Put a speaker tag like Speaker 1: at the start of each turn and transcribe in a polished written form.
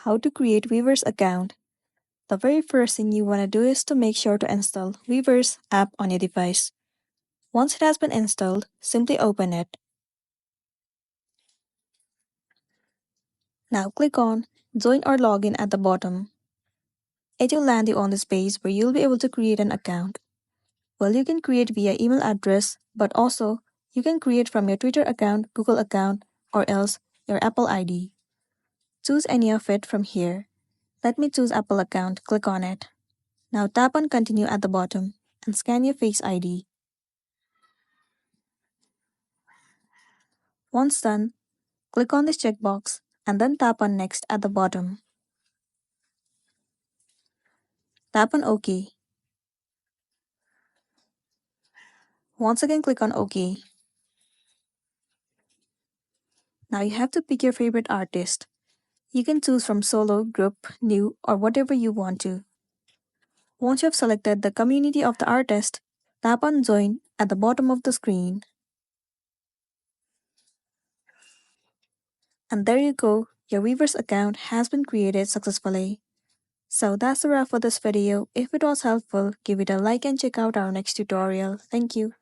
Speaker 1: How to create Weverse account. The very first thing you want to do is to make sure to install Weverse app on your device. Once it has been installed, simply open it. Now click on Join or Login at the bottom. It will land you on this page where you'll be able to create an account. Well, you can create via email address, but also you can create from your Twitter account, Google account, or else your Apple ID. Choose any of it from here. Let me choose Apple account, click on it. Now tap on Continue at the bottom and scan your Face ID. Once done, click on this checkbox and then tap on Next at the bottom. Tap on OK. Once again, click on OK. Now you have to pick your favorite artist. You can choose from solo, group, new, or whatever you want to. Once you have selected the community of the artist, tap on Join at the bottom of the screen. And there you go, your Weverse account has been created successfully. So that's a wrap for this video. If it was helpful, give it a like and check out our next tutorial. Thank you.